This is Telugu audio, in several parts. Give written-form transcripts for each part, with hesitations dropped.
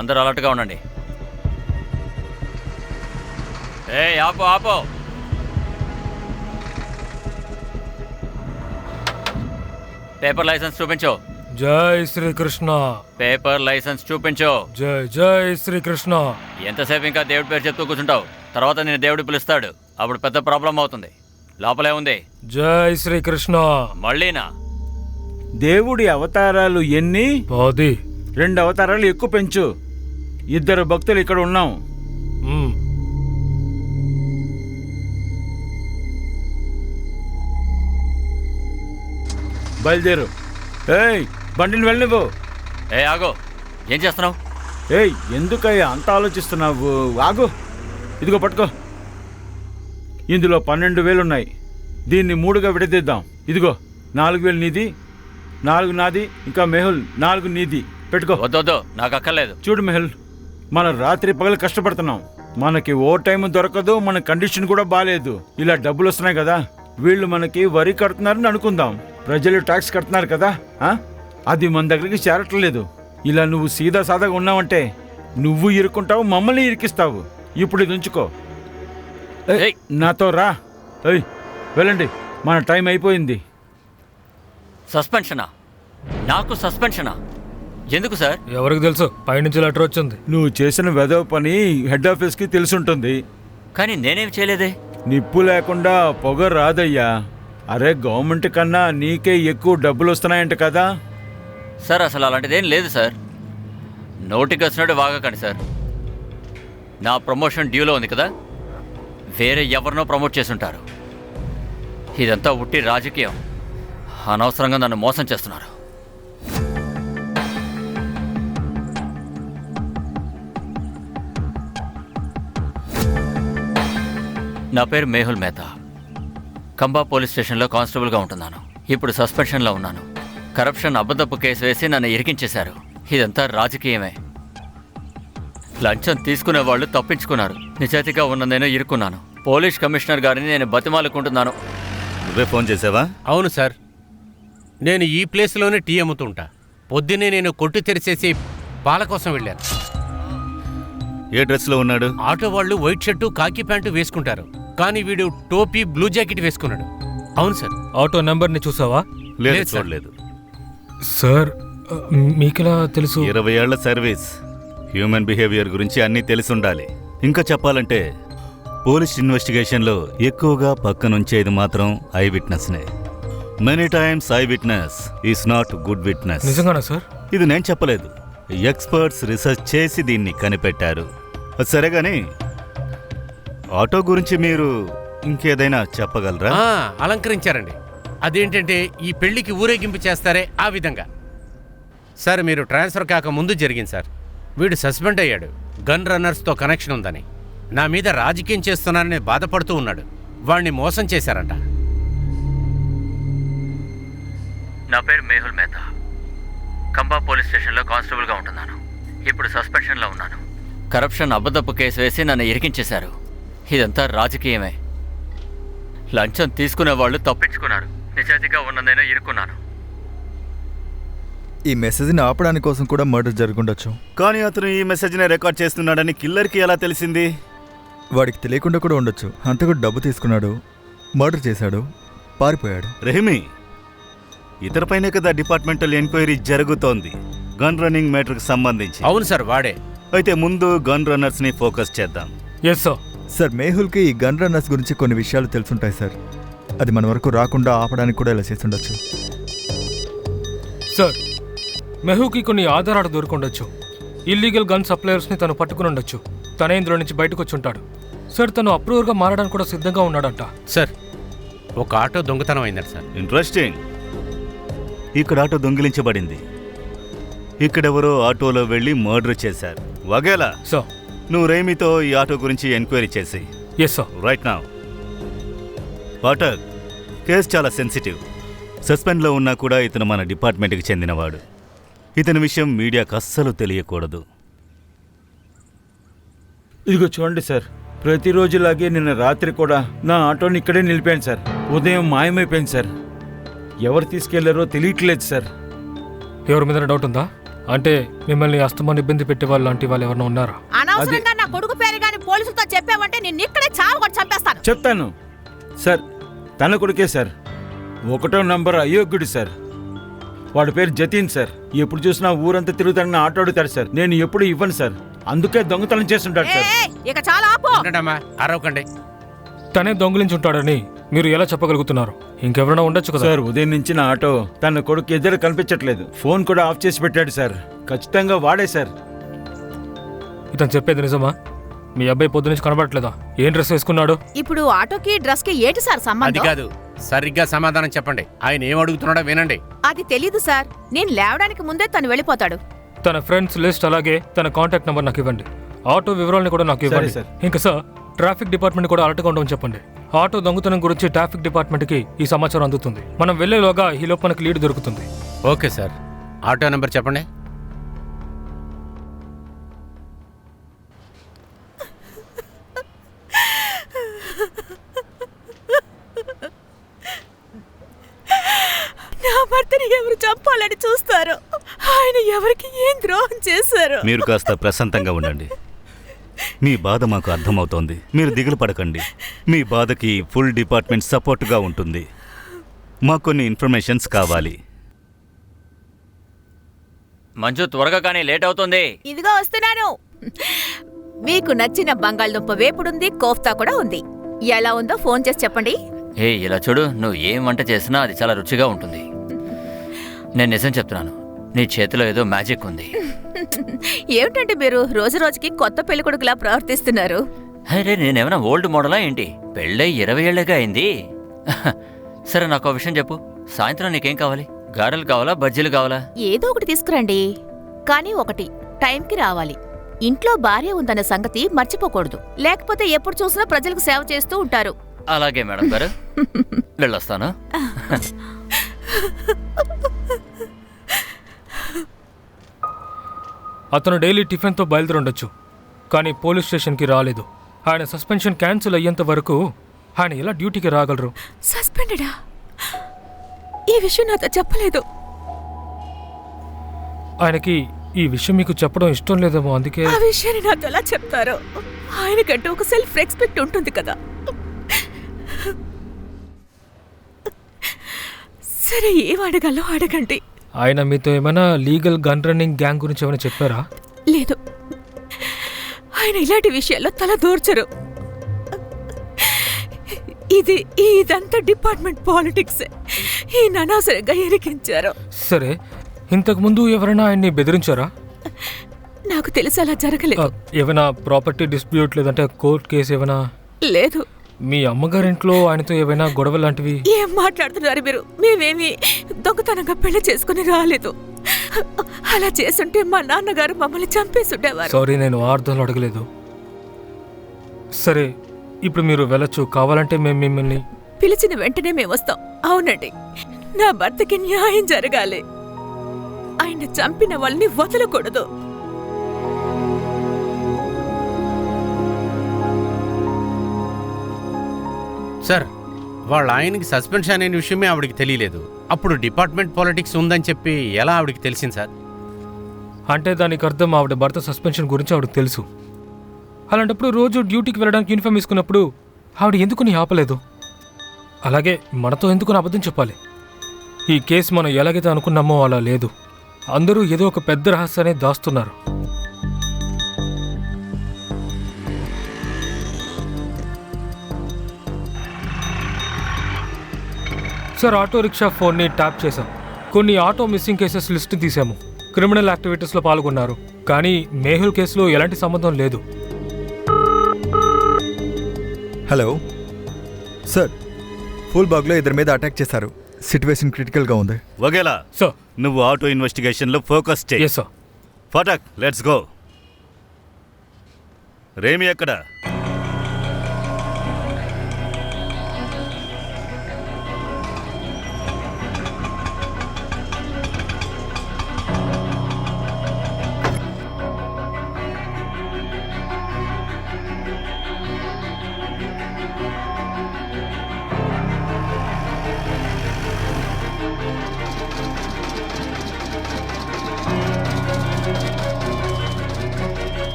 అందరూ అలర్ట్గా ఉండండి. ఆపో ఆపో. పేపర్ లైసెన్స్ చూపించు. జై శ్రీకృష్ణ. పేపర్ లైసెన్స్ చూపించు. జై జై శ్రీకృష్ణ. ఎంతసేపు ఇంకా దేవుడి పేరు చెప్తూ కూర్చుంటావు? తర్వాత నేను దేవుడు పిలుస్తాడు, అప్పుడు పెద్ద ప్రాబ్లం అవుతుంది. లోపలే ఉంది. జై శ్రీకృష్ణ. మళ్ళీనా? దేవుడి అవతారాలు ఎన్ని? 10. 2 అవతారాలు ఎక్కువ పెంచు. 2 భక్తులు ఇక్కడ ఉన్నాం. బయలుదేరు. ఏయ్, బండిని వెళ్ళనివ్వు. ఆగో. ఏం చేస్తున్నావు? ఏయ్, ఎందుకయ్యా అంత ఆలోచిస్తున్నావు? ఆగు. ఇదిగో పట్టుకో. ఇందులో 12,000 ఉన్నాయి. దీన్ని 3గా విడదీద్దాం. ఇదిగో 4,000 నీది, 4 నాది, ఇంకా మెహుల్ 4 నీది. పెట్టుకో. వద్దొద్దు, నాకు అక్కర్లేదు. చూడు మెహుల్, మనం రాత్రి పగలు కష్టపడుతున్నాం. మనకి ఓ టైం దొరకదు, మన కండిషన్ కూడా బాగాలేదు. ఇలా డబ్బులు వస్తున్నాయి కదా, వీళ్ళు మనకి వరి కడుతున్నారని అనుకుందాం. ప్రజలు ట్యాక్స్ కడుతున్నారు కదా, అది మన దగ్గరికి చేరట్లేదు. ఇలా నువ్వు సీదా సాదాగా ఉన్నావంటే నువ్వు ఇరుక్కుంటావు, మమ్మల్ని ఇరికిస్తావు. ఇప్పుడు ఇది ఉంచుకో. నాతో రా. వెళ్ళండి, మన టైం అయిపోయింది. సస్పెన్షనా? నాకు సస్పెన్షనా? ఎందుకు సార్? ఎవరికి తెలుసు, పైనుంచి లెటర్ వచ్చింది. నువ్వు చేసిన వెధవ పని హెడ్ ఆఫీస్కి తెలుసుంటుంది. కానీ నేనేం చేయలేదే. నిప్పు లేకుండా పొగ రాదయ్యా. అరే, గవర్నమెంట్ కన్నా నీకే ఎక్కువ డబ్బులు వస్తున్నాయంట కదా. సార్ అసలు అలాంటిదేం లేదు సార్. నోటికి వచ్చినట్టు వాగకండి సార్. నా ప్రమోషన్ డ్యూలో ఉంది కదా, వేరే ఎవరినో ప్రమోట్ చేసుంటారు. ఇదంతా ఉట్టి రాజకీయం. అనవసరంగా నన్ను మోసం చేస్తున్నారు. నా పేరు మేహుల్ మెహతా. కంబా పోలీస్ స్టేషన్లో కానిస్టేబుల్గా ఉంటున్నాను. ఇప్పుడు సస్పెన్షన్లో ఉన్నాను. కరప్షన్ అబద్ధపు కేసు వేసి నన్ను ఇరికించేశారు. ఇదంతా రాజకీయమే. లంచం తీసుకునే వాళ్ళు తప్పించుకున్నారు. నిజాయితీగా ఉన్న నేను ఇరుక్కున్నాను. పోలీస్ కమిషనర్ గారిని నేను బతిమాలుకుంటున్నాను. నువ్వే ఫోన్ చేసావా? అవును సార్, నేను ఈ ప్లేస్లోనే టీ అమ్ముతుంటా. పొద్దున్నే నేను కొట్టు తెరిచేసి పాల కోసం వెళ్ళాను. ఏ డ్రెస్లో ఉన్నాడు? ఆటో వాళ్ళు వైట్ షర్టు కాకి ప్యాంటు వేసుకుంటారు, కానీ వీడు టోపీ బ్లూ జాకెట్ వేసుకున్నాడు. అవును సార్. ఆటో నెంబర్ని చూసావా? లేదు, చూడలేదు. సార్ మీకెలా తెలుసు? 20 ఏళ్ల సర్వీస్, హ్యూమన్ బిహేవియర్ గురించి అన్నీ తెలిసుండాలి. ఇంకా చెప్పాలంటే పోలీస్ ఇన్వెస్టిగేషన్లో ఎక్కువగా పక్కనుంచేది మాత్రం ఐ విట్నెస్నే. Many times eye witness is not good witness. నిజంగానా సార్? ఇది నేను చెప్పలేదు, ఎక్స్పర్ట్స్ రీసెర్చ్ చేసి దీన్ని కనిపెట్టారు. సరేగాని ఆటో గురించి మీరు ఇంకేదైనా చెప్పగలరా? అలంకరించారండి. అదేంటంటే ఈ పెళ్లికి ఊరేగింపు చేస్తారే ఆ విధంగా. సార్, మీరు ట్రాన్స్ఫర్ కాక ముందు జరిగింది సార్. వీడు సస్పెండ్ అయ్యాడు, గన్ రన్నర్స్తో కనెక్షన్ ఉందని. నా మీద రాజకీయం చేస్తున్నానని బాధపడుతూ ఉన్నాడు. వాణ్ణి మోసం చేశారంట. నా పేరు మేహుల్ మెహతా. కంబా పోలీస్ స్టేషన్లో కానిస్టేబుల్గా ఉంటున్నాను. ఇప్పుడు సస్పెన్షన్లో ఉన్నాను. కరప్షన్ అబద్ధపు కేసు వేసి నన్ను ఇరికించేశారు. ఇదంతా రాజకీయమే. లంచం తీసుకునే వాళ్ళు తప్పించుకున్నారు. నిజాయితీగా ఉన్న నేను ఇరుక్కున్నాను. ఈ మెసేజ్ని ఆపడానికి కోసం కూడా మర్డర్ జరుగుండొచ్చు. కానీ అతను ఈ మెసేజ్ని రికార్డ్ చేస్తున్నాడని కిల్లర్కి ఎలా తెలిసింది? వాడికి తెలియకుండా కూడా ఉండొచ్చు. అంతకు డబ్బు తీసుకున్నాడు, మర్డర్ చేశాడు, పారిపోయాడు. రెహమీ, ఇతరపైనే కదా డిపార్ట్మెంటల్ ఎంక్వైరీ జరుగుతోంది గన్ రన్నింగ్ మ్యాటర్కి సంబంధించి. అవును సార్, వాడే. అయితే ముందు గన్ రన్నర్స్ని ఫోకస్ చేద్దాం. Yes sir. సార్, మేహుల్కి ఈ గన్ రన్నర్స్ గురించి కొన్ని విషయాలు తెలుసుంటాయి సార్. అది మన వరకు రాకుండా ఆపడానికి కూడా ఇలా చేసి ఉండొచ్చు. సార్, మెహుకి కొన్ని ఆధారాలు దొరికొండొచ్చు. ఇల్లీగల్ గన్ సప్లయర్స్ని తను పట్టుకుని ఉండొచ్చు. తనే ఇందులో నుంచి బయటకు వచ్చి ఉంటాడు. సార్, తను అప్రూవర్గా మారడానికి కూడా సిద్ధంగా ఉన్నాడంట. సార్, ఒక ఆటో దొంగతనం అయిందంట సార్. ఇంట్రెస్టింగ్. ఇక్కడ ఆటో దొంగిలించబడింది. ఇక్కడెవరో ఆటోలో వెళ్ళి మర్డర్ చేశారు. వగేలా సార్, నువ్వు రేమితో ఈ ఆటో గురించి ఎంక్వైరీ చేసి. Yes sir. Right now. Pathak, case చాలా సెన్సిటివ్. సస్పెండ్లో ఉన్నా కూడా ఇతను మన డిపార్ట్మెంట్కి చెందినవాడు. ఇతని విషయం మీడియాకు అస్సలు తెలియకూడదు. ఇదిగో చూడండి సార్, ప్రతిరోజులాగే నిన్న రాత్రి కూడా నా ఆటోని ఇక్కడే నిలిపాను సార్. ఉదయం మాయమైపోయింది సార్. ఎవరు తీసుకెళ్లారో తెలియట్లేదు సార్. ఎవరి మీద డౌట్ ఉందా? అంటే మిమ్మల్ని అస్తమాన్ని ఇబ్బంది పెట్టే వాళ్ళు లాంటి వాళ్ళు ఎవరైనా ఉన్నారా? అనవసరంగా నా కొడుకు పేరు గాని పోలీసులతో చెప్పావంటే నిన్ను ఇక్కడే చావు కూడా చంపేస్తాను. చెప్తాను సార్. తన కొడుకే సార్. 1వ నంబర్ అయోగ్యుడు సార్. వాడి పేరు జతీన్ సార్. ఎప్పుడు చూసినా ఊరంతా తిరుగుతాడని ఆటో అడుగుతాడు సార్. నేను ఎప్పుడు ఇవ్వను సార్. అందుకే దొంగతనం చేస్తుంటాడు సార్. ఏయ్, ఇక చాలా ఆపు. ఉండడమ్మా, అరవకండి. తనే దొంగిలించి ఉంటాడని మీరు ఎలా చెప్పగలుగుతున్నారు? ఇంకెవరైనా ఉండొచ్చు కదా. సార్ ఉదయం నుంచి నా ఆటో తన కొడుకు ఎదురు కనిపించట్లేదు. ఫోన్ కూడా ఆఫ్ చేసి పెట్టాడు సార్. ఖచ్చితంగా వాడే సార్. ఇతను చెప్పేది నిజమా? మీ అబ్బాయి పొద్దు నుంచి కనబడట్లేదా? ఏం డ్రెస్ వేసుకున్నాడు? ఇప్పుడు ఆటోకి డ్రెస్ కి ఏంటి సార్ అది సంబంధం? కాదు, సరిగ్గా సమాధానం చెప్పండి. ఆయన ఏం అడుగుతున్నాడో వినండి. అది తెలీదు సార్. నేను లేవడానికి ముందే తను వెళ్ళిపోతాడు. తన ఫ్రెండ్స్ లిస్ట్ అలాగే తన కాంటాక్ట్ నెంబర్ నాకు ఇవ్వండి. ఆటో వివరాలను కూడా నాకు ఇవ్వండి. సార్. ఇంకా సార్, ట్రాఫిక్ డిపార్ట్మెంట్ కూడా అలర్ట్గా ఉండమని చెప్పండి. ఆటో దొంగతనం గురించి ట్రాఫిక్ డిపార్ట్మెంట్కి ఈ సమాచారం అందుతుంది. మనం వెళ్లేలోగా ఈ లోపు మనకి లీడ్ దొరుకుతుంది. Okay sir. ఆటో నెంబర్ చెప్పండి. నా భర్తని ఎవరు చంపాలని చూస్తారు? ఆయన ఎవరికి ఏం ద్రోహం చేశారు? మీరు కాస్త ప్రశాంతంగా ఉండండి. మీ బాధ మాకు అర్థమవుతోంది. మీరు దిగులు పడకండి. మీ బాధకి ఫుల్ డిపార్ట్మెంట్ సపోర్ట్గా ఉంటుంది. మాకు కొన్ని ఇన్ఫర్మేషన్స్ కావాలి. మంజు, త్వరగా కానీ లేట్ అవుతుంది. ఇదిగో వస్తున్నాను. మీకు నచ్చిన బంగాళదుంప వేపుడుంది, కోఫ్తా కూడా ఉంది. ఎలా ఉందో ఫోన్ చేసి చెప్పండి. ఏ ఇలా చూడు, నువ్వు ఏం వంట చేసినా అది చాలా రుచిగా ఉంటుంది. నేను నిజం చెప్తున్నాను, నీ చేతిలో ఏదో మ్యాజిక్ ఉంది. ఏమిటంటే మీరు రోజు రోజుకి కొత్త పెళ్ళికొడుకులా ప్రవర్తిస్తున్నారు. అరే, నేనేమైనా ఓల్డ్ మోడలా ఏంటి? పెళ్ళై 20 ఏళ్ళగా అయింది. సరే, నాకు ఒక విషయం చెప్పు. సాయంత్రం నీకేం కావాలి? గారెలు కావాలా, బజ్జీలు కావాలా? ఏదో ఒకటి తీసుకురండి. కానీ ఒకటి, టైంకి రావాలి. ఇంట్లో భార్య ఉందన్న సంగతి మర్చిపోకూడదు. లేకపోతే ఎప్పుడు చూసినా ప్రజలకు సేవ చేస్తూ ఉంటారు. అలాగే మేడం గారు, వెళ్ళొస్తాను. అతను డైలీ టిఫిన్తో బయలుదేరుండొచ్చు, కానీ పోలీస్ స్టేషన్కి రాలేదు. ఆయన సస్పెన్షన్ క్యాన్సిల్ అయ్యేంత వరకు ఆయన ఎలా డ్యూటీకి రాగలరు? సస్పెండెడా? ఈ విషయం నాతో చెప్పలేదు. ఆయనకి ఈ విషయం మీకు చెప్పడం ఇష్టం లేదేమో, అందుకే. ఆ విషయాన్ని నాతో ఎలా చెప్తారో? ఆయనకంటూ ఒక సెల్ఫ్ రెస్పెక్ట్ ఉంటుంది కదా. సరే, ఏం అడగాలో అడగండి. ఆయన మీతో ఏమైనా లీగల్ గన్ రన్నింగ్ గ్యాంగ్ గురించి ఏమైనా చెప్పారా? లేదు, ఆయన ఇలాంటి విషయాల్లో తల దూర్చరు. ఇదంతా డిపార్ట్మెంట్ పాలిటిక్స్. ఈయన అనవసరంగా ఇరికించారు. సరే, ఇంతకు ముందు ఎవరైనా ఆయన్ని బెదిరించారా? నాకు తెలిసి అలా జరగలేదు. ఏమైనా ప్రాపర్టీ డిస్ప్యూట్ లేదంటే కోర్టు కేసు ఏమైనా? లేదు. మీ అమ్మగారింట్లో ఆయనతో ఏమైనా గొడవ లాంటివి? ఏం మాట్లాడుతున్నారు మీరు? మేమేమి దొంగతనంగా పెళ్లి చేసుకుని రాలేదు. అలా చేసుంటే మా నాన్నగారు మమ్మల్ని చంపేసుండేవారు. సారీ, నేను అర్థంలో అడగలేదు. సరే, ఇప్పుడు మీరు వెళ్ళొచ్చు. కావాలంటే మేము మిమ్మల్ని పిలిచిన వెంటనే మేము వస్తాం. అవునండి, నా భర్తకి న్యాయం జరగాలి. ఆయన చంపిన వాళ్ళని వదలకూడదు. సార్, వాళ్ళ ఆయనకి సస్పెన్షన్ అనే విషయమే ఆవిడికి తెలియలేదు. అప్పుడు డిపార్ట్మెంట్ పాలిటిక్స్ ఉందని చెప్పి ఎలా ఆవిడికి తెలిసింది సార్? అంటే దానికి అర్థం ఆవిడ భర్త సస్పెన్షన్ గురించి ఆవిడకి తెలుసు. అలాంటప్పుడు రోజు డ్యూటీకి వెళ్ళడానికి యూనిఫామ్ వేసుకున్నప్పుడు ఆవిడ ఎందుకుని ఆపలేదు? అలాగే మనతో ఎందుకుని అబద్ధం చెప్పాలి? ఈ కేసు మనం ఎలాగైతే అనుకున్నామో అలా లేదు. అందరూ ఏదో ఒక పెద్ద రహస్యాన్ని దాస్తున్నారు. సార్, ఆటో రిక్షా ఫోన్ని ట్యాప్ చేశాం. కొన్ని ఆటో మిస్సింగ్ కేసెస్ లిస్ట్ తీసాము. క్రిమినల్ యాక్టివిటీస్లో పాల్గొన్నారు, కానీ మేహుల్ కేసులో ఎలాంటి సంబంధం లేదు. హలో సార్, ఫుల్ బాగ్లో ఇద్దరి మీద అటాక్ చేశారు. సిట్యువేషన్ క్రిటికల్గా ఉంది. వగేలా, సార్. నువ్వు ఆటో ఇన్వెస్టిగేషన్లో ఫోకస్ చేయి. Yes sir. ఫటాక్, లెట్స్ గో. రేమి ఎక్కడ?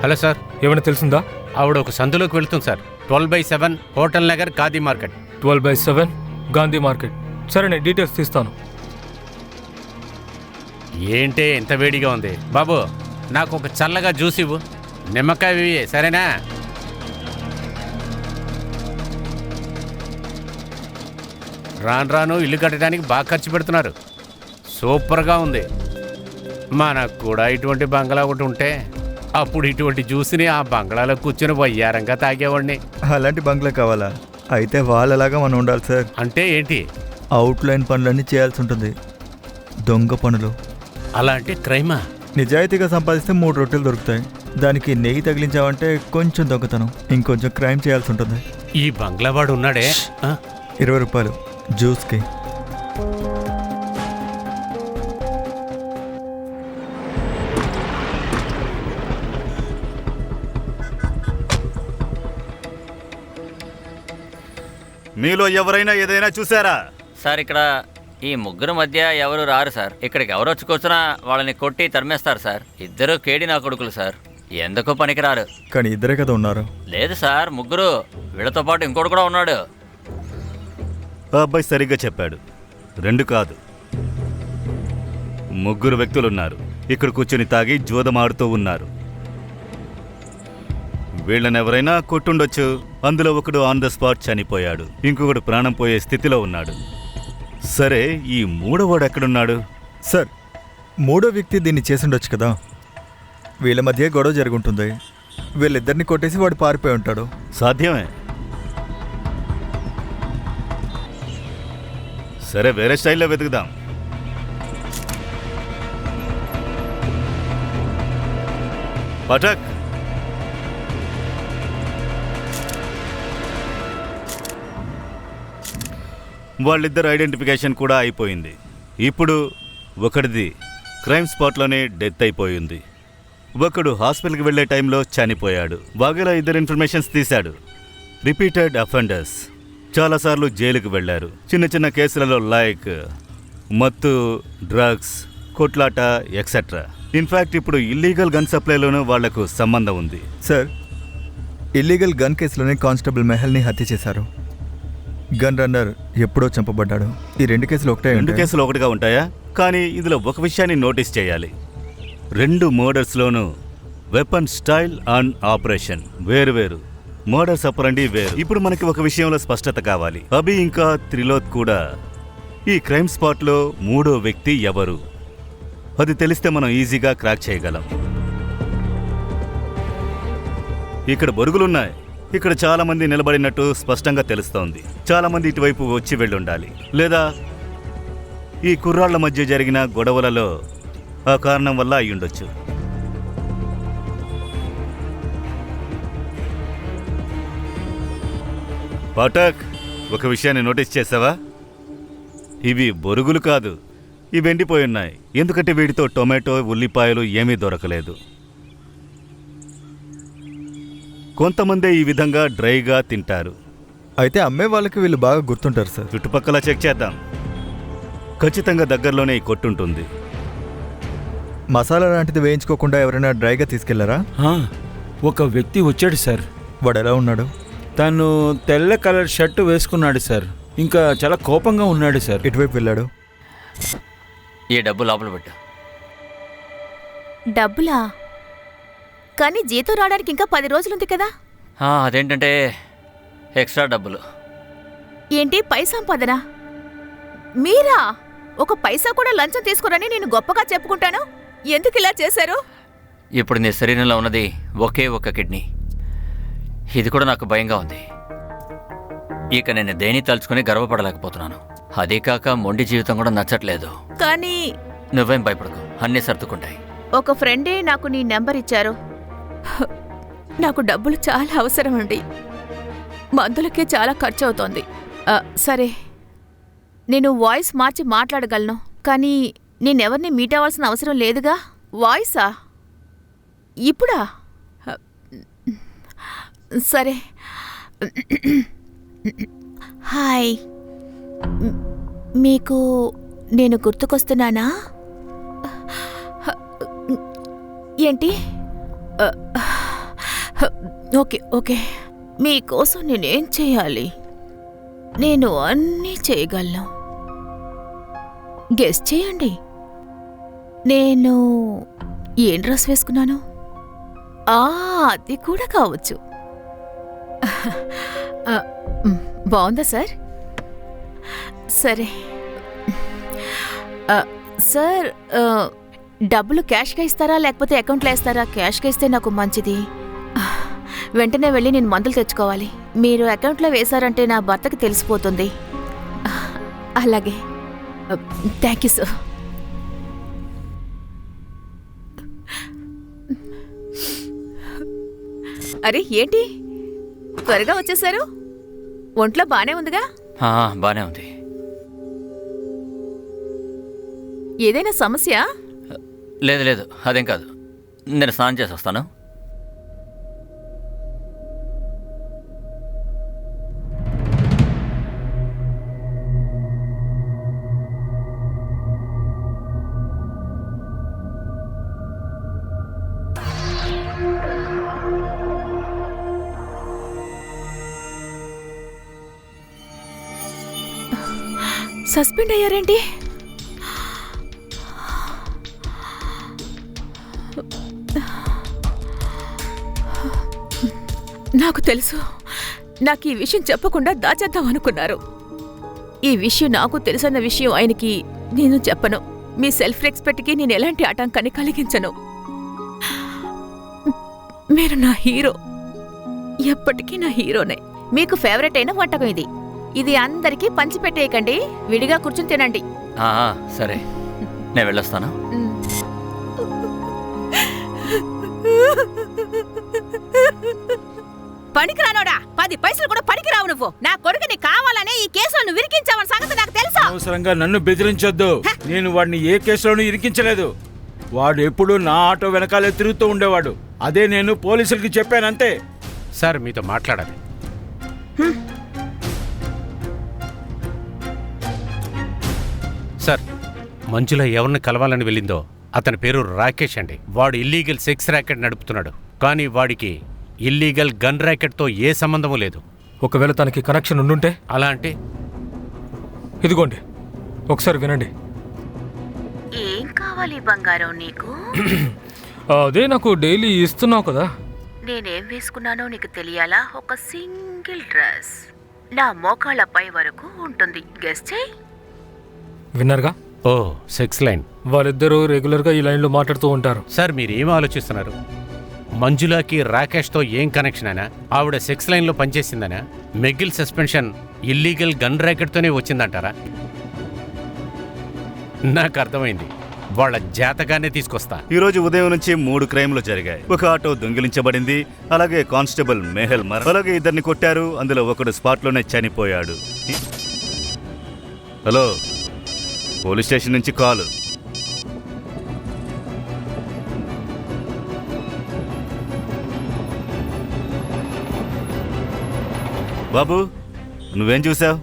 హలో సార్, ఏమైనా తెలిసిందా? ఆవిడ ఒక సందులోకి వెళ్తుంది సార్. 12/7 hotel Nagar Khadi market. 12/7 Gandhi market. సరే, నేను డీటెయిల్స్ తీస్తాను. ఏంటే ఎంత వేడిగా ఉంది బాబు, నాకు ఒక చల్లగా జ్యూస్ ఇవ్వు. నిమ్మకాయ ఇవి, సరేనా? రాను రాను ఇల్లు కట్టడానికి బాగా ఖర్చు పెడుతున్నారు. సూపర్గా ఉంది. మనకు కూడా ఇటువంటి బంగ్లా ఒకటి ఉంటే అప్పుడు ఇటువంటి జ్యూస్ని ఆ బంగ్లాలో కూర్చొని వయ్యారంగా తాగేవాడిని. అలాంటి బంగ్లా కావాలా? అయితే వాళ్ళలాగా మనం ఉండాలి సార్. అంటే ఏంటి? అవుట్లైన్ పనులన్నీ చేయాల్సి ఉంటుంది. దొంగ పనులు. అలా అంటే క్రైమా? నిజాయితీగా సంపాదిస్తే 3 రొట్టెలు దొరుకుతాయి. దానికి నెయ్యి తగిలించావంటే కొంచెం దొంగతనం, ఇంకొంచెం క్రైమ్ చేయాల్సి ఉంటుంది. ఈ బంగ్లావాడు ఉన్నాడే, 20 రూపాయలు జ్యూస్కి. మీలో ఎవరైనా ఏదైనా చూసారా? సార్, ఇక్కడ ఈ ముగ్గురు మధ్య ఎవరు రారు సార్. ఇక్కడికి ఎవరు వచ్చి కూర్చున్నా వాళ్ళని కొట్టి తరిమేస్తారు సార్. ఇద్దరు కేడి నా కొడుకులు సార్, ఎందుకు పనికిరారు. కానీ ఇద్దరే కదా ఉన్నారు. లేదు సార్, ముగ్గురు. వీళ్ళతో పాటు ఇంకోటి కూడా ఉన్నాడు. ఆ అబ్బాయి సరిగ్గా చెప్పాడు. 2 కాదు, 3 వ్యక్తులున్నారు. ఇక్కడ కూర్చొని తాగి జూదమాడుతూ ఉన్నారు. వీళ్ళని ఎవరైనా కొట్టుండొచ్చు. అందులో ఒకడు ఆన్ ద స్పాట్ చనిపోయాడు, ఇంకొకడు ప్రాణం పోయే స్థితిలో ఉన్నాడు. సరే, ఈ 3వవాడు ఎక్కడున్నాడు? సార్, 3వ వ్యక్తి దీన్ని చేసుండొచ్చు కదా. వీళ్ళ మధ్య గొడవ జరుగుంటుంది. వీళ్ళిద్దరిని కొట్టేసి వాడు పారిపోయి ఉంటాడు. సాధ్యమే. సరే, వేరే స్టైల్లో వెతుకుదాం. పటక్, వాళ్ళిద్దరు ఐడెంటిఫికేషన్ కూడా అయిపోయింది. ఇప్పుడు ఒకటిది క్రైమ్ స్పాట్లోనే డెత్ అయిపోయింది. ఒకడు హాస్పిటల్కి వెళ్ళే టైంలో చనిపోయాడు. వాగేలా 2 ఇన్ఫర్మేషన్స్ తీశాడు. రిపీటెడ్ అఫెండర్స్, చాలాసార్లు జైలుకు వెళ్లారు. చిన్న చిన్న కేసులలో లైక్ మత్తు, డ్రగ్స్, కొట్లాట ఎక్సెట్రా. ఇన్ఫ్యాక్ట్ ఇప్పుడు ఇల్లీగల్ గన్ సప్లైలోనూ వాళ్లకు సంబంధం ఉంది. సార్, ఇల్లీగల్ గన్ కేసులోనే కానిస్టేబుల్ మెహల్ని హత్య చేశారు. గన్ రన్నర్ ఎప్పుడో చంపబడ్డాడు. ఈ 2 కేసులు ఒకటే. 2 కేసులు ఒకటిగా ఉంటాయా? కానీ ఇందులో ఒక విషయాన్ని నోటీస్ చేయాలి. 2 మర్డర్స్లోనూ వెపన్ స్టైల్ అండ్ ఆపరేషన్ వేరువేరు. మర్డర్స్ అపరండి వేరు. ఇప్పుడు మనకి ఒక విషయంలో స్పష్టత కావాలి. అభి ఇంకా త్రిలోక్ కూడా ఈ క్రైమ్ స్పాట్లో 3వ వ్యక్తి ఎవరు? అది తెలిస్తే మనం ఈజీగా క్రాక్ చేయగలం. ఇక్కడ బొరుగులున్నాయి. ఇక్కడ చాలా మంది నిలబడినట్టు స్పష్టంగా తెలుస్తోంది. చాలా మంది ఇటువైపు వచ్చి వెళ్ళుండాలి, లేదా ఈ కుర్రాళ్ల మధ్య జరిగిన గొడవలలో ఆ కారణం వల్ల అయ్యుండొచ్చు. పాఠక్, ఒక విషయాన్ని నోటీస్ చేసావా? ఇవి బొరుగులు కాదు, ఇవి ఎండిపోయి ఉన్నాయి. ఎందుకంటే వీటితో టొమాటో, ఉల్లిపాయలు ఏమీ దొరకలేదు. కొంతమందే ఈ విధంగా డ్రైగా తింటారు. అయితే అమ్మే వాళ్ళకి వీళ్ళు బాగా గుర్తుంటారు సార్. చుట్టుపక్కల చెక్ చేద్దాం. ఖచ్చితంగా దగ్గరలోనే ఈ కొట్టుంటుంది. మసాలా లాంటిది వేయించుకోకుండా ఎవరైనా డ్రైగా తీసుకెళ్లారా? ఒక వ్యక్తి వచ్చాడు సార్. వాడు ఎలా ఉన్నాడు? తను తెల్ల కలర్ షర్ట్ వేసుకున్నాడు సార్. ఇంకా చాలా కోపంగా ఉన్నాడు సార్. ఎటువైపు వెళ్ళాడు? ఈ డబ్బు లోపల పెట్టు. డబ్బులా? కానీ జీతం రావడానికి ఇంకా 10 రోజులుంది కదా. అదేంటంటే ఎక్స్ట్రా డబ్బులు. ఏంటి పై సంపాదన? మీరా? ఒక పైసా కూడా లంచం తీసుకోరని నేను గొప్పగా చెప్పుకుంటాను. ఎందుకు ఇలా చేశారు? ఇప్పుడు నీ శరీరంలో ఉన్నది ఒకే ఒక్క కిడ్నీ. ఇది కూడా నాకు భయంగా ఉంది. ఇక నేను దేని తలుచుకుని గర్వపడలేకపోతున్నాను. అదే కాక మొండి జీవితం కూడా నచ్చట్లేదు. కానీ నువ్వేం భయపడకు, అన్నీ సర్దుకుంటాయి. ఒక ఫ్రెండే నాకు నీ నెంబర్ ఇచ్చారు. నాకు డబ్బులు చాలా అవసరం అండి. మందులకే చాలా ఖర్చు అవుతోంది. సరే, నేను వాయిస్ మార్చి మాట్లాడగలను, కానీ నేనెవరిని మీట్ అవ్వాల్సిన అవసరం లేదుగా. వాయిసా? ఇప్పుడా? సరే. హాయ్, మీకు నేను గుర్తుకొస్తున్నానా? ఏంటి? ఓకే ఓకే, మీకోసం నేనేం చేయాలి? నేను అన్నీ చేయగలను. గెస్ చేయండి, నేను ఏం డ్రెస్ వేసుకున్నాను? అది కూడా కావచ్చు. బాగుందా సార్? సరే సార్, డబ్బులు క్యాష్గా ఇస్తారా లేకపోతే అకౌంట్లో వేస్తారా? క్యాష్గా ఇస్తే నాకు మంచిది. వెంటనే వెళ్ళి నేను మందులు తెచ్చుకోవాలి. మీరు అకౌంట్లో వేశారంటే నా భర్తకి తెలిసిపోతుంది. అలాగే, థ్యాంక్ యూ సార్. అరే ఏంటి త్వరగా వచ్చేసారు? ఒంట్లో బానే ఉందిగా? బానే ఉంది. ఏదైనా సమస్య? లేదు లేదు, అదేం కాదు. నేను స్నానం చేసి వస్తాను. సస్పెండ్ అయ్యారేంటి? నాకు తెలుసు, నాకు ఈ విషయం చెప్పకుండా దాచేద్దాం అనుకున్నారు. ఈ విషయం నాకు తెలుసన్న విషయం ఆయనకి నేను చెప్పను. మీ సెల్ఫ్ రెస్పెక్ట్కి నేను ఎలాంటి ఆటంకాన్ని కలిగించను. మీరు నా హీరో, ఎప్పటికీ నా హీరోనే. మీకు ఫేవరెట్ అయిన వంటకం ఇది. ఇది అందరికీ పంచిపెట్టేయకండి, విడిగా కూర్చుని తినండి. సరే, నేను వెళ్ళొస్తాను. పనికిరానోడా, 10 పైసలు కూడా పనికిరావు నువ్వు. నా కొడుకుని కావాలనే ఈ కేసులో నువ్వు ఇరికించావని సంగతి నాకు తెలుసా? అవసరంగా నన్ను బెదిరించొద్దు. నేను వాడిని ఏ కేసులోనూ ఇరికించలేదు. వాడు ఎప్పుడూ నా ఆటో వెనకాలే తిరుగుతూ ఉండేవాడు. అదే నేను పోలీసులకి చెప్పానంతే. సార్ మీతో మాట్లాడాలి. సార్, మంజుల ఎవరిని కలవాలని వెళ్ళిందో అతని పేరు రాకేష్ అండి. వాడు ఇల్లీగల్ సెక్స్ ర్యాకెట్ నడుపుతున్నాడు. కానీ వాడికి ఇల్లీగల్ గన్ ర్యాకెట్తో ఏ సంబంధము లేదు. ఒకవేళ తనకి కనెక్షన్ ఉండుంటే? అలా అంటే ఇదిగోండి, ఒకసారి వినండి. ఏం కావాలి బంగారం నీకు? అదే నాకు డైలీ ఇస్తున్నావు కదా. నేనేం వేసుకున్నానో నీకు తెలియాలా? ఒక సింగిల్ డ్రెస్ నా మోకాళ్ళపై వరకు ఉంటుంది. గెస్ చేయి. విన్నారుగా? ఓ, సెక్స్ లైన్. వాళ్ళిద్దరూ రెగ్యులర్గా ఈ లైన్లో మాట్లాడుతూ ఉంటారు. సార్ మీరేం ఆలోచిస్తున్నారు? మంజులాకి రాకేష్తో ఏం కనెక్షన్ అయినా? ఆవిడ సెక్స్ లైన్లో పనిచేసిందనా? మెగిల్ సస్పెన్షన్ ఇల్లీగల్ గన్ ర్యాకెట్తోనే వచ్చిందంటారా? నాకు అర్థమైంది. వాళ్ళ జాతకాన్ని తీసుకొస్తా. ఈ రోజు ఉదయం నుంచి 3 క్రైమ్లు జరిగాయి. ఒక ఆటో దొంగిలించబడింది, అలాగే కానిస్టేబుల్ మేహల్ అలాగే 2 కొట్టారు. అందులో ఒకడు స్పాట్లోనే చనిపోయాడు. హలో, పోలీస్ స్టేషన్ నుంచి కాలు. బాబు, నువ్వేం చూసావు?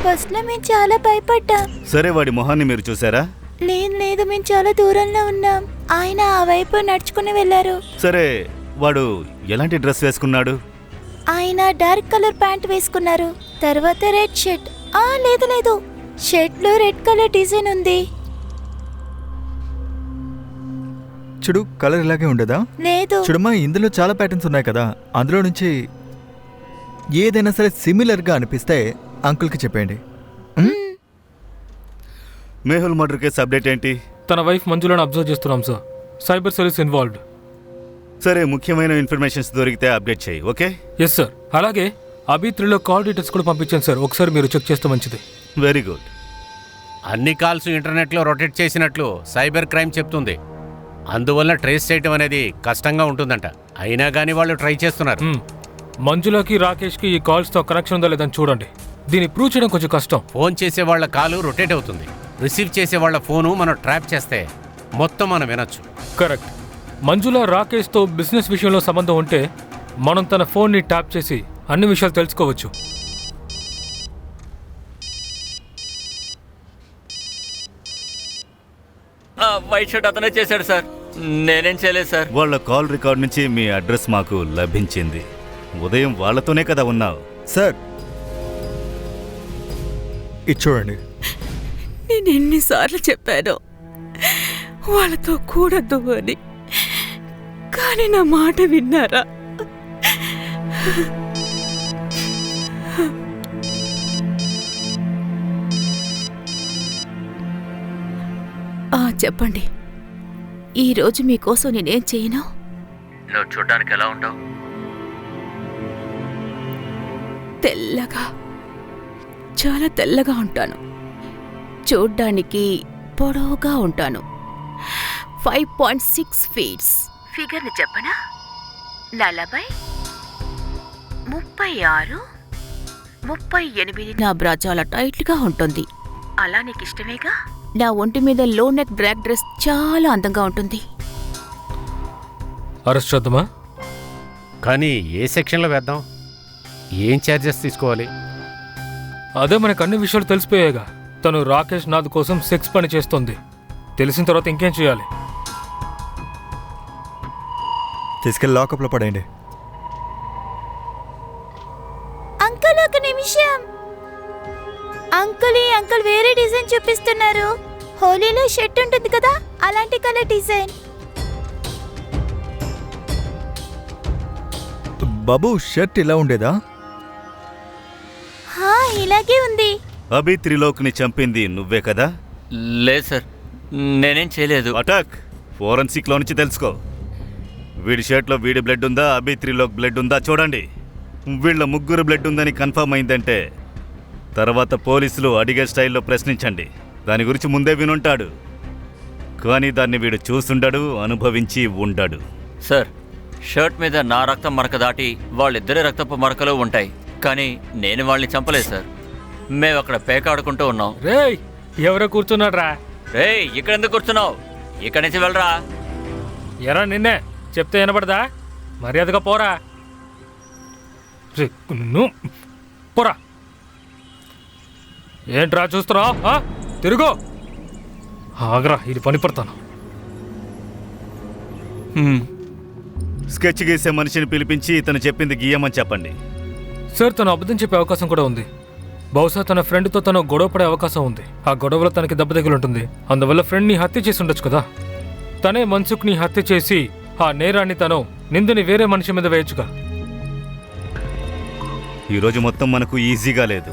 ఫస్ట్ లో మేము చాలా భయపడ్డాం. సరే, వాడి మొహాన్ని మీరు చూసారా? లేదు, మేము చాలా దూరంలో ఉన్నాం. ఆయన ఆ వైపు నడుచుకుని వెళ్లారు. సరే, వాడు ఎలాంటి డ్రెస్ వేసుకున్నాడు? ఆయన డార్క్ కలర్ ప్యాంట్ వేసుకున్నారు. తర్వాత రెడ్ షర్ట్. లేదు, షర్ట్ లో రెడ్ కలర్ డిజైన్ ఉంది. చూడు, కలర్ ఇలాగే ఉండదా? లేదు. చూడమ్మా, ఇందులో చాలా ప్యాటర్న్స్ ఉన్నాయి కదా, అందులో నుంచి ఏదైనా సరే సిమిలర్గా అనిపిస్తే అంకుల్కి చెప్పండి. మేహుల్ మర్డర్ కేసు అప్డేట్ ఏంటి? తన వైఫ్ మంజులను అబ్జర్వ్ చేస్తున్నాం సార్. Cyber cells involved. సరే, ముఖ్యమైన ఇన్ఫర్మేషన్స్ దొరికితే అప్డేట్ చేయి. ఓకే? Yes sir. అలాగే అబిత్రిలో కాల్ డీటెయిల్స్ కూడా పంపించాను సార్. ఒకసారి మీరు చెక్ చేస్తే మంచిది. Very good. అన్ని కాల్స్ ఇంటర్నెట్లో రొటేట్ చేసినట్లు సైబర్ క్రైమ్ చెప్తుంది. అందువల్ల ట్రేస్ చేయటం అనేది కష్టంగా ఉంటుందంట. అయినా కానీ వాళ్ళు ట్రై చేస్తున్నారు. మంజులకి రాకేష్కి ఈ కాల్స్తో కనెక్షన్ ఉందా లేదని చూడండి. దీన్ని ప్రూవ్ చేయడం కొంచెం కష్టం. ఫోన్ చేసే వాళ్ళ కాలు రొటేట్ అవుతుంది. రిసీవ్ చేసే వాళ్ళ ఫోను మనం ట్రాప్ చేస్తే మొత్తం మనం వినొచ్చు. కరెక్ట్. మంజుల రాకేష్తో బిజినెస్ విషయంలో సంబంధం ఉంటే మనం తన ఫోన్ని ట్యాప్ చేసి అన్ని విషయాలు తెలుసుకోవచ్చు. వైట్ షర్ట్ అతనే చేశాడు సార్, నేనేం చేయలేదు సార్. వాళ్ళ కాల్ రికార్డ్ నుంచి మీ అడ్రస్ మాకు లభించింది. ఉదయం వాళ్ళతోనే కదా ఉన్నావు. సార్ ఇది చూడండి. నేను ఎన్నిసార్లు చెప్పాను వాళ్ళతో కూడద్దు అని, కానీ నా మాట విన్నారా? చెప్పండి, ఈరోజు మీకోసం నేనేం చేయను? నువ్వు చూడ్డానికి ఎలా ఉంటావు? తెల్లగా, చాలా తెల్లగా ఉంటాను. చూడ్డానికి పొడవుగా ఉంటాను. 5.6 ఫీట్స్. ఫిగర్ని చెప్పనా? 40, 36, 38. నా బ్రా చాలా టైట్గా ఉంటుంది. అలా నీకు ఇష్టమేగా? నా ఒంటి మీద లో నెక్ బ్లాక్ డ్రెస్ చాలా అందంగా ఉంటుంది. అరెస్ట్ చేద్దామా? కానీ ఏ సెక్షన్లో వేద్దాం? ఏం ఛార్జెస్ తీసుకోవాలి? అదే మనకు అన్ని విషయాలు తెలిసిపోయాగా. తను రాకేష్ నాథ్ కోసం సెక్స్ పని చేస్తోంది. తెలిసిన తర్వాత ఇంకేం చేయాలి? తీసుకెళ్ళి లాకప్లో పడేయండి. అంకుల్ ఒక నిమిషం. అంకుల్, ఈ అంకుల్ వేరే డిజైన్ చూపిస్తున్నారు. హోలీలో షర్ట్ ఉంటుంది కదా, అలాంటి కలర్ డిజైన్. బాబు షర్ట్ ఇలా ఉండేదా? ఇలాగే ఉంది. అభి త్రిలోక్ని చంపింది నువ్వే కదా? లేదు సార్, నేనేం చేయలేదు. అటాక్ ఫోరెన్సిక్లో నుంచి తెలుసుకో. వీడి షర్ట్లో వీడి బ్లడ్ ఉందా, అభి త్రిలోక్ బ్లడ్ ఉందా చూడండి. వీళ్ళ ముగ్గురు బ్లడ్ ఉందని కన్ఫర్మ్ అయిందంటే తర్వాత పోలీసులు అడిగే స్టైల్లో ప్రశ్నించండి. దాని గురించి ముందే వినుంటాడు, కానీ దాన్ని వీడు చూసుండడు, అనుభవించి ఉండడు. సార్, షర్ట్ మీద నా రక్తం మరక దాటి వాళ్ళిద్దరి రక్తపు మరకలు ఉంటాయి, కానీ నేను వాళ్ళని చంపలేదు సార్. మేము అక్కడ పేకాడుకుంటూ ఉన్నాం. రేయ్, ఎవరో కూర్చున్నాడ్రా? రేయ్, ఇక్కడ ఎందుకు కూర్చున్నావు? ఇక్కడి నుంచి వెళ్ళరా. ఎరా నిన్నే చెప్తే వినపడదా? మర్యాదగా పోరా. నువ్వు పోరా. ఏంట్రా చూస్తున్నావు? తిరుగు. ఆగరా, ఇది పని పడతాను. స్కెచ్ గీసే మనిషిని పిలిపించి ఇతను చెప్పింది గీయమని చెప్పండి. సార్, తను అబద్ధం చెప్పే అవకాశం కూడా ఉంది. బహుశా తన ఫ్రెండ్తో తను గొడవ పడే అవకాశం ఉంది. ఆ గొడవలో తనకి దెబ్బ తగిలుంటుంది. అందువల్ల ఫ్రెండ్ని హత్య చేసి ఉండొచ్చు కదా. తనే మన్సుఖ్ని హత్య చేసి ఆ నేరాన్ని తను నిందని వేరే మనిషి మీద వేయచ్చుగా. ఈరోజు మొత్తం మనకు ఈజీగా లేదు.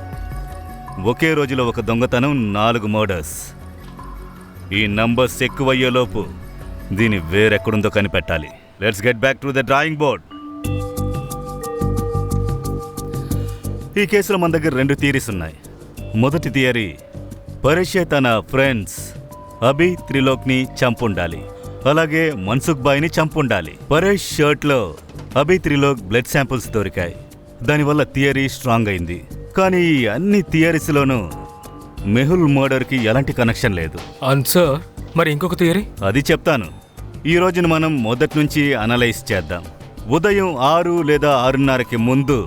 ఒకే రోజులో ఒక దొంగతనం, 4 మర్డర్స్. ఈ నంబర్స్ ఎక్కువయ్యేలోపు దీని వేరెక్కడుందో కనిపెట్టాలి. Let's get back to the drawing board. ఈ కేసులో మన దగ్గర 2 థియరీస్ ఉన్నాయి. మొదటి థియరీ, పరేషే తన ఫ్రెండ్స్ అభి త్రిలోక్ని చంపుండాలి, అలాగే మన్సుఖ్ బాయ్ని చంపుండాలి. పరేష్ షర్ట్లో అభి త్రిలోక్ బ్లడ్ శాంపుల్స్ దొరికాయి. దానివల్ల థియరీ స్ట్రాంగ్ అయింది. కానీ ఈ అన్ని థియరీస్లోనూ మెహుల్ మర్డర్కి ఎలాంటి కనెక్షన్ లేదు. సార్, మరి ఇంకొక థియరీ? అది చెప్తాను. ఈ రోజున మనం మొదటి నుంచి అనలైజ్ చేద్దాం. ఉదయం 6 లేదా 6:30కి ముందు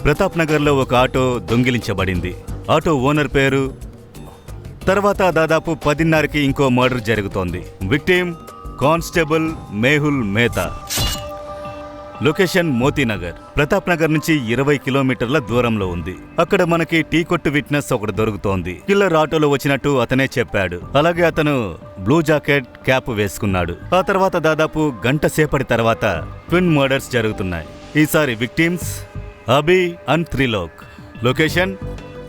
ప్రతాప్ నగర్లో ఒక ఆటో దొంగిలించబడింది. ఆటో ఓనర్ పేరు. తర్వాత దాదాపు 10:30కి ఇంకో మర్డర్ జరుగుతోంది. Victim constable Mehul Mehta. Location Motinagar. Pratap Nagar నుంచి 20 కిలోమీటర్ల దూరంలో ఉంది. అక్కడ మనకి టీ కొట్టు విట్నెస్ ఒకటి దొరుకుతోంది. కిల్లర్ ఆటోలో వచ్చినట్టు అతనే చెప్పాడు. అలాగే అతను బ్లూ జాకెట్, క్యాప్ వేసుకున్నాడు. ఆ తర్వాత దాదాపు గంట సేపటి తర్వాత ట్విన్ మర్డర్స్ జరుగుతున్నాయి. ఈసారి victims Abhi and Trilok. Location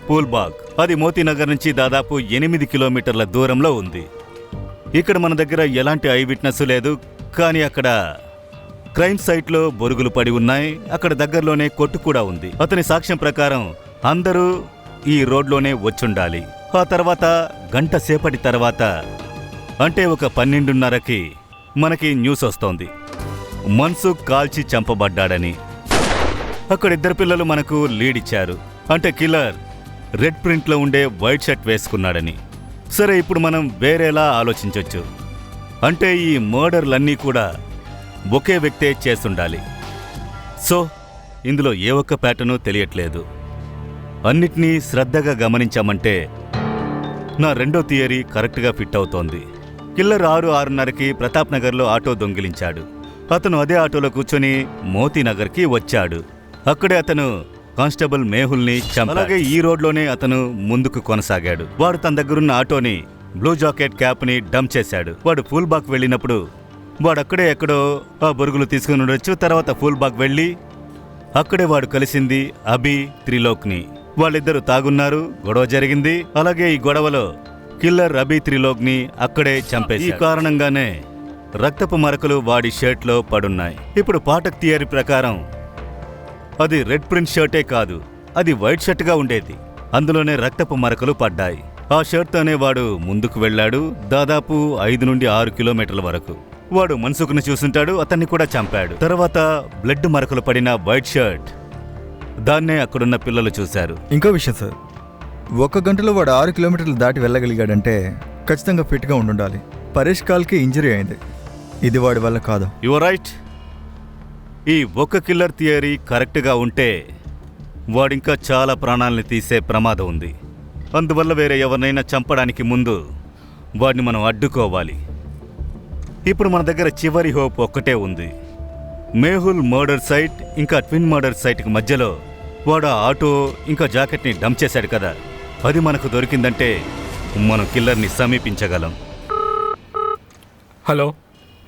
Phoolbagh. అది మోతీనగర్ నుంచి దాదాపు 8 కిలోమీటర్ల దూరంలో ఉంది. ఇక్కడ మన దగ్గర ఎలాంటి ఐ విట్నెస్ లేదు, కానీ అక్కడ క్రైమ్ సైట్లో బొరుగులు పడి ఉన్నాయి. అక్కడ దగ్గరలోనే కొట్టు కూడా ఉంది. అతని సాక్ష్యం ప్రకారం అందరూ ఈ రోడ్లోనే వచ్చుండాలి. ఆ తర్వాత గంట సేపటి తర్వాత, అంటే ఒక 12:30కి మనకి న్యూస్ వస్తోంది, మన్సుఖ్ కాల్చి చంపబడ్డాడని. అక్కడ 2 పిల్లలు మనకు లీడ్ ఇచ్చారు. అంటే కిల్లర్ రెడ్ ప్రింట్లో ఉండే వైట్ షర్ట్ వేసుకున్నాడని. సరే, ఇప్పుడు మనం వేరేలా ఆలోచించవచ్చు. అంటే ఈ మర్డర్లన్నీ కూడా ఒకే వ్యక్తే చేస్తుండాలి. సో ఇందులో ఏ ఒక్క ప్యాటర్ను తెలియట్లేదు. అన్నిటినీ శ్రద్ధగా గమనించామంటే నా రెండో థియరీ కరెక్ట్గా ఫిట్ అవుతోంది. కిల్లర్ 6:30కి ప్రతాప్ నగర్లో ఆటో దొంగిలించాడు. అతను అదే ఆటోలో కూర్చొని మోతీనగర్కి వచ్చాడు. అక్కడే అతను కానిస్టేబుల్ మేహుల్ని చంపాడు. అలాగే ఈ రోడ్లోనే అతను ముందుకు కొనసాగాడు. వాడు తన దగ్గరున్న ఆటోని బ్లూ జాకెట్ క్యాప్ని డంప్ చేశాడు. వాడు ఫూల్ బాగ్ వెళ్ళినప్పుడు వాడు అక్కడే ఎక్కడో ఆ బొరుగులు తీసుకుని ఉండొచ్చు. తర్వాత ఫూల్ బాగ్ వెళ్ళి అక్కడే వాడు కలిసింది అభి త్రిలోక్ని. వాళ్ళిద్దరూ తాగున్నారు, గొడవ జరిగింది. అలాగే ఈ గొడవలో కిల్లర్ అభి త్రిలోక్ని అక్కడే చంపేశాడు. ఈ కారణంగానే రక్తపు మరకలు వాడి షర్ట్లో పడున్నాయి. ఇప్పుడు పాఠక్ థియరీ ప్రకారం అది రెడ్ ప్రింట్ షర్టే కాదు, అది వైట్ షర్ట్గా ఉండేది. అందులోనే రక్తపు మరకలు పడ్డాయి. ఆ షర్ట్తోనే వాడు ముందుకు వెళ్ళాడు. దాదాపు 5 నుండి 6 కిలోమీటర్ల వరకు. వాడు మన్సుఖ్ని చూసుంటాడు, అతన్ని కూడా చంపాడు. తర్వాత బ్లడ్ మరకలు పడిన వైట్ షర్ట్, దాన్నే అక్కడున్న పిల్లలు చూశారు. ఇంకో విషయం సార్, 1 గంటలో వాడు 6 కిలోమీటర్లు దాటి వెళ్ళగలిగాడంటే ఖచ్చితంగా ఫిట్గా ఉండాలి. పరేష్ కాల్కి ఇంజరీ అయింది, ఇది వాడి వల్ల కాదు. Your right. ఈ ఒక్క కిల్లర్ థియరీ కరెక్ట్గా ఉంటే వాడింకా చాలా ప్రాణాలని తీసే ప్రమాదం ఉంది. అందువల్ల వేరే ఎవరినైనా చంపడానికి ముందు వాడిని మనం అడ్డుకోవాలి. ఇప్పుడు మన దగ్గర చివరి హోప్ ఒక్కటే ఉంది. మేహుల్ మర్డర్ సైట్ ఇంకా ట్విన్ మర్డర్ సైట్కి మధ్యలో వాడు ఆ ఆటో ఇంకా జాకెట్ని డంప్ చేశాడు కదా, అది మనకు దొరికిందంటే మనం కిల్లర్ని సమీపించగలం. Hello,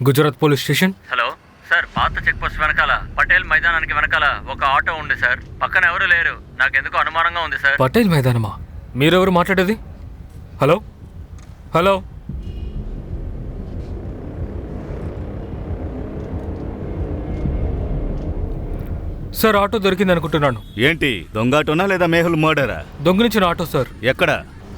Gujarat police station. Hello sir, పాత చెక్ పోస్ట్ వెనకాల పటేల్ మైదానానికి వెనకాల ఒక ఆటో ఉంది సార్. పక్కన ఎవరు లేరు, నాకెందుకు అనుమానంగా ఉంది సార్. పటేల్ మైదానమా? మీరెవరు మాట్లాడేది? హలో హలో సార్, ఆటో దొరికింది అనుకుంటున్నాను. ఏంటి, దొంగ ఆటోనా లేదా మేహుల్ మర్డరా? దొంగిలించిన ఆటో సార్. ఎక్కడ?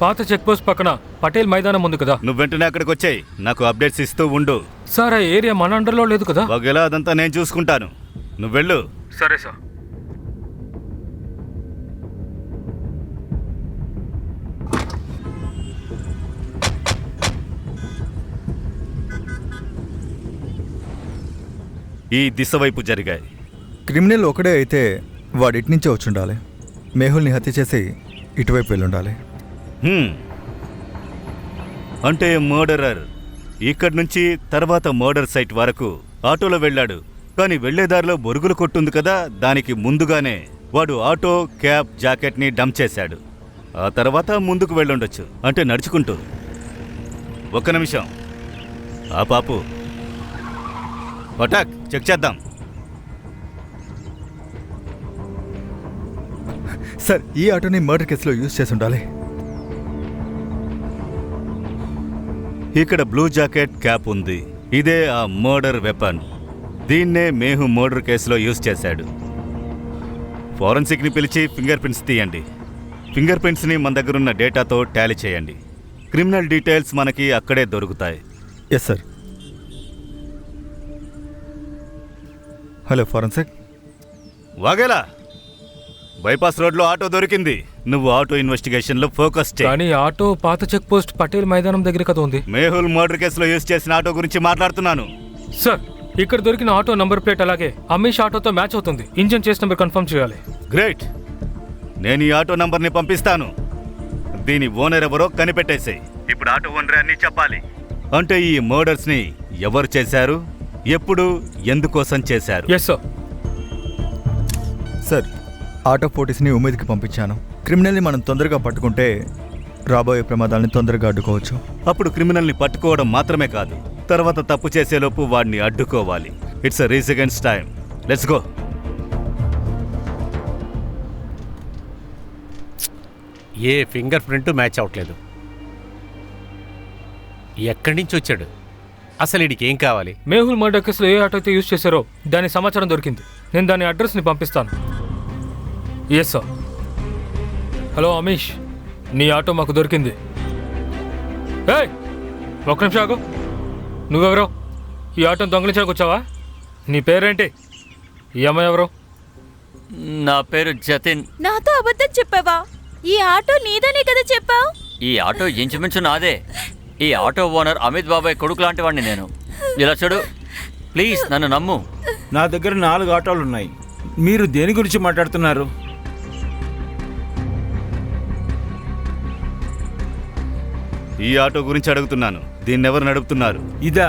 పాత చెక్ పోస్ట్ పక్కన పటేల్ మైదానం ఉంది కదా. నువ్వు వెంటనే అక్కడికి వచ్చాయి, నాకు అప్డేట్స్ ఇస్తూ ఉండు. సార్, ఆ ఏరియా మన అండర్లో లేదు కదా. ఒకవేళ అదంతా నేను చూసుకుంటాను, నువ్వు వెళ్ళు. సరే సార్. ఈ దిశ వైపు జరిగాయి. క్రిమినల్ ఒకడే అయితే వాడు ఇటునుంచే వచ్చి ఉండాలి. మేహుల్ని హత్య చేసి ఇటువైపు వెళ్ళుండాలి. అంటే మర్డరర్ ఇక్కడి నుంచి తర్వాత మర్డర్ సైట్ వరకు ఆటోలో వెళ్ళాడు. కానీ వెళ్లేదారిలో బొరుగులు కొట్టుంది కదా, దానికి ముందుగానే వాడు ఆటో క్యాప్ జాకెట్ని డంప్ చేశాడు. ఆ తర్వాత ముందుకు వెళ్ళుండొచ్చు, అంటే నడుచుకుంటూ. ఒక్క నిమిషం, ఆ పాపు పటాక్ చెక్ చేద్దాం. సార్, ఈ ఆటోని మర్డర్ కేసులో యూజ్ చేసి ఉండాలి. ఇక్కడ బ్లూ జాకెట్ క్యాప్ ఉంది, ఇదే ఆ మర్డర్ వెపన్. దీన్నే మేహు మర్డర్ కేసులో యూజ్ చేశాడు. ఫోరెన్సిక్ని పిలిచి ఫింగర్ ప్రింట్స్ తీయండి. ఫింగర్ ప్రింట్స్ని మన దగ్గరున్న డేటాతో టాలీ చేయండి. క్రిమినల్ డీటెయిల్స్ మనకి అక్కడే దొరుకుతాయి. Yes sir. Hello forensic. Vaghela, bypass రోడ్లో ఆటో దొరికింది. నువ్వు ఆటో ఇన్వెస్టిగేషన్లో ఫోకస్ చేయి. కానీ ఆటో పాత చెక్ పోస్ట్ పటేల్ మైదానం దగ్గర కదా ఉంది. మేహుల్ మర్డర్ కేసులో యూజ్ చేసిన ఆటో గురించి మాట్లాడుతున్నాను. సార్, ఇక్కడ దొరికిన ఆటో నంబర్ ప్లేట్ అలాగే అమీష్ ఆటోతో మ్యాచ్ అవుతుంది. ఇంజన్ చేసి నెంబర్ కన్ఫర్మ్ చేయాలి. గ్రేట్, నేను ఈ ఆటో నంబర్ని పంపిస్తాను. దీని ఓనర్ ఎవరో కనిపెట్టేసాయి. ఇప్పుడు ఆటో ఓనర్ అని చెప్పాలి. అంటే ఈ మర్డర్స్ని ఎవరు చేశారు, ఎప్పుడు, ఎందుకోసం చేశారు? Yes sir. సార్, ఆటో ఫోటోస్ని ఉమేద్కి పంపించాను. క్రిమినల్ని మనం తొందరగా పట్టుకుంటే రాబోయే ప్రమాదాలను తొందరగా అడ్డుకోవచ్చు. అప్పుడు క్రిమినల్ని పట్టుకోవడం మాత్రమే కాదు, తర్వాత తప్పు చేసేలోపు వాడిని అడ్డుకోవాలి. It's a race against time. Let's go. ఏ ఫింగర్ ప్రింట్ మ్యాచ్ అవ్వట్లేదు. ఎక్కడి నుంచి వచ్చాడు అసలు? వీడికి ఏం కావాలి? మేహుల్ మర్డర్ కేసులో ఏ ఆటో అయితే యూజ్ చేశారో దాని సమాచారం దొరికింది. నేను దాని అడ్రస్ని పంపిస్తాను. Yes sir. హలో అమీష్, నీ ఆటో మాకు దొరికింది. ఏయ్, ఒక్క నిమిషం ఆగు. నువ్వెవరో? ఈ ఆటోని దొంగలించడానికి వచ్చావా? నీ పేరేంటి? ఈ అమ్మాయి ఎవరు? నా పేరు జతిన్. నాతో అబద్ధం చెప్పావా? ఈ ఆటో నీదనే కదా చెప్పావు. ఈ ఆటో ఇంచుమించు నాదే. ఈ ఆటో ఓనర్ అమిత్ బాబాయ్ కొడుకు లాంటి వాడిని నేను. ఇలా చూడు, ప్లీజ్ నన్ను నమ్ము. నా దగ్గర 4 ఆటోలు ఉన్నాయి. మీరు దేని గురించి మాట్లాడుతున్నారు? ఈ ఆటో గురించి అడుగుతున్నాను. దీన్నెవరు నడుపుతున్నారు? ఇదా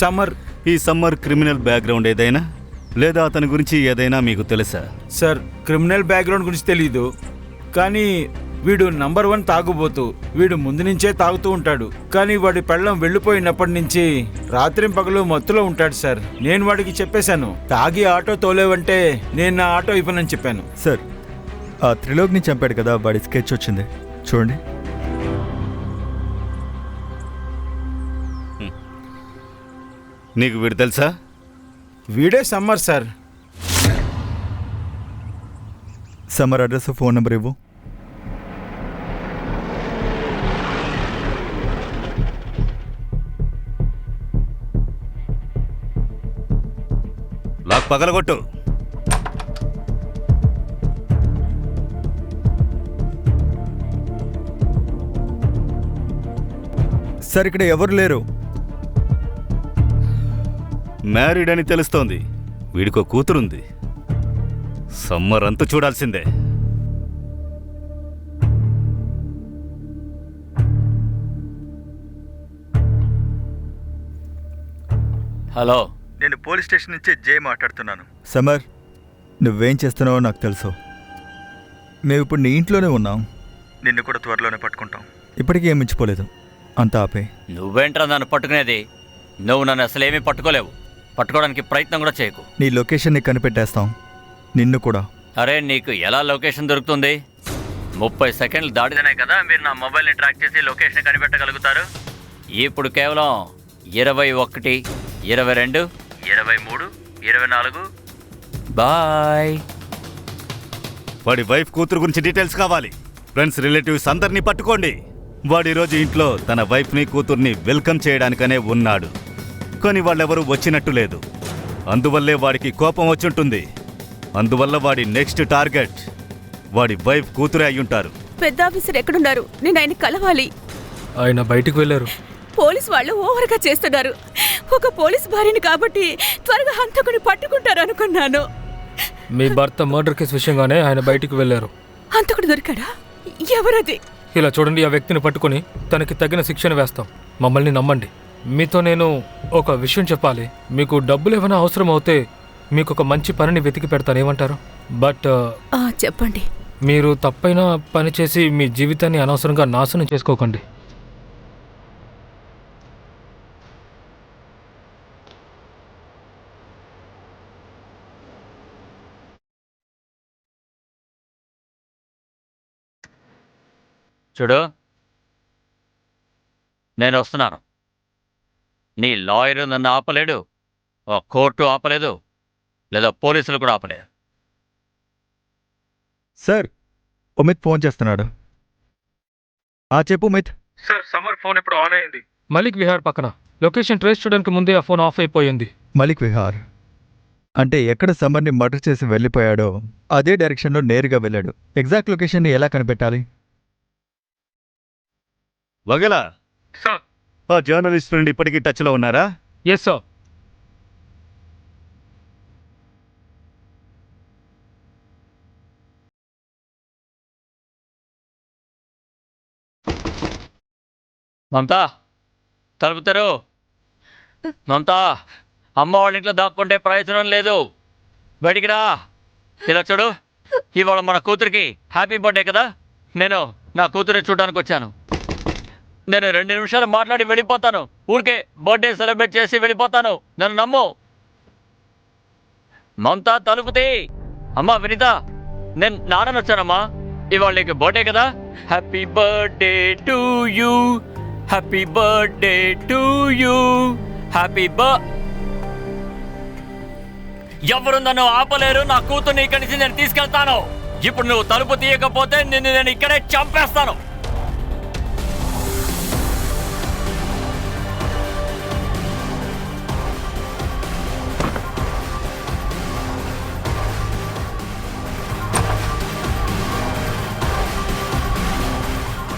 సమ్మర్. ఈ సమ్మర్ క్రిమినల్ బ్యాక్గ్రౌండ్ ఏదైనా లేదా అతని గురించి ఏదైనా మీకు తెలుసా? సార్, క్రిమినల్ బ్యాక్గ్రౌండ్ గురించి తెలీదు, కానీ వీడు నంబర్ 1 తాగుబోతు. వీడు ముందు నుంచే తాగుతూ ఉంటాడు, కానీ వాడి పెళ్ళం వెళ్ళిపోయినప్పటి నుంచి రాత్రింపగలు మత్తులో ఉంటాడు సార్. నేను వాడికి చెప్పేశాను, తాగి ఆటో తోలేవంటే నేను నా ఆటో ఇవ్వనని చెప్పాను. సార్, ఆ త్రిలోక్ని చంపాడు కదా, వాడి స్కెచ్ వచ్చింది చూడండి. నీకు వీడు తెలుసా? వీడే summer sir. Summer address, phone number ఇవ్వు. లాక్ పగలగొట్టు. సార్, ఇక్కడ ఎవరు లేరు. మ్యారీడ్ అని తెలుస్తోంది. వీడికో కూతురుంది. సమ్మర్ అంతా చూడాల్సిందే. హలో, నేను పోలీస్ స్టేషన్ నుంచి జే మాట్లాడుతున్నాను. సమర్, నువ్వేం చేస్తున్నావో నాకు తెలుసు. మేము ఇప్పుడు నీ ఇంట్లోనే ఉన్నాం. నిన్ను కూడా త్వరలోనే పట్టుకుంటాం. ఇప్పటికీ ఏం మించిపోలేదు. అంతా ఆపే. నువ్వేంట్రా నన్ను పట్టుకునేది? నువ్వు నన్ను అసలేమీ పట్టుకోలేవు. పట్టుకోవడానికి ప్రయత్నం కూడా చేయకు. నీ లొకేషన్ని కనిపెట్టేస్తాం, నిన్ను కూడా. అరే, నీకు ఎలా లొకేషన్ దొరుకుతుంది? 30 సెకండ్లు దాటితేనే కదా మీరు నా మొబైల్ని ట్రాక్ చేసి లొకేషన్ కనిపెట్టగలుగుతారు. ఇప్పుడు కేవలం 21, 22, 23, 24. బాయ్. వాడి వైఫ్ కూతురు గురించి డీటెయిల్స్ కావాలి. ఫ్రెండ్స్, రిలేటివ్స్ అందరినీ పట్టుకోండి. వాడి రోజు ఇంట్లో తన వైఫ్ని కూతుర్ని వెల్కమ్ చేయడానికనే ఉన్నాడు, కానీ వాళ్ళెవరూ వచ్చినట్టు లేదు. అందువల్లే వాడికి కోపం వచ్చుంటుంది. అందువల్ల వాడి నెక్స్ట్ టార్గెట్ వాడి వైఫ్ కూతురే అయ్యుంటారు. పెద్ద ఆఫీసర్ ఎక్కడున్నారు? నేను ఆయన కలవాలి. ఆయన బయటికి వెళ్ళారు. పోలీస్ వాళ్ళు ఓవర్గా చేస్తున్నారు. ఒక పోలీస్ భార్యని కాబట్టి త్వరగా హంతకుని పట్టుకుంటారు అనుకున్నాను. మీ భర్త మర్డర్ కేసు విషయంగానే ఆయన బయటికి వెళ్ళారు. హంతకుడు దొరికాడా? ఎవరది? ఇలా చూడండి, ఆ వ్యక్తిని పట్టుకొని తనకి తగిన శిక్షణ వేస్తాం. మమ్మల్ని నమ్మండి. మీతో నేను ఒక విషయం చెప్పాలి. మీకు డబ్బులు ఏమైనా అవసరం అవుతే మీకు ఒక మంచి పనిని వెతికి పెడతాను, ఏమంటారు? బట్ చెప్పండి. మీరు తప్పైన పని చేసి మీ జీవితాన్ని అనవసరంగా నాశనం చేసుకోకండి. చూడు, నేను వస్తున్నాను. నీ లాయరు నన్ను ఆపలేడు, ఆ కోర్టు ఆపలేదు, లేదా పోలీసులు కూడా ఆపలేదు. సార్, ఉమిత్ ఫోన్ చేస్తున్నాడు. చెప్పు ఉమిత్. సార్, సమ్మర్ ఫోన్ ఇప్పుడు ఆన్ అయింది. మలిక్ విహార్ పక్కన. లొకేషన్ ట్రేస్ చేయడానికి ముందే ఆ ఫోన్ ఆఫ్ అయిపోయింది. మలిక్ విహార్ అంటే ఎక్కడ సమ్మర్ని మర్డర్ చేసి వెళ్ళిపోయాడో అదే డైరెక్షన్లో నేరుగా వెళ్ళాడు. ఎగ్జాక్ట్ లొకేషన్ని ఎలా కనిపెట్టాలి? వగలా, సార్. ఆ జర్నలిస్ట్ ఫ్రెండ్ ఇప్పటికీ టచ్లో ఉన్నారా? Yes sir. మమతా, తలుపుతారు. మమతా, అమ్మ వాళ్ళ ఇంట్లో దాక్కుంటే ప్రయోజనం లేదు. బయటికి రా. ఇలా చూడు, ఇవాళ మన కూతురికి హ్యాపీ బర్త్డే కదా. నేను నా కూతురిని చూడడానికి వచ్చాను. నేను 2 నిమిషాలు మాట్లాడి వెళ్ళిపోతాను. ఊరికే బర్త్డే సెలబ్రేట్ చేసి వెళ్ళిపోతాను. నన్ను నమ్ము. మమతా, తలుపుతే. అమ్మా వినిత, నేను నాన్నని వచ్చానమ్మా. ఇవాళ నీకు బర్త్డే కదా. Happy birthday to you, happy birthday to you, happy ఎవరు నన్ను ఆపలేరు. నా కూతుర్ని ఇక్కడి నుంచి నేను తీసుకెళ్తాను. ఇప్పుడు నువ్వు తలుపు తీయకపోతే నిన్ను నేను ఇక్కడే చంపేస్తాను.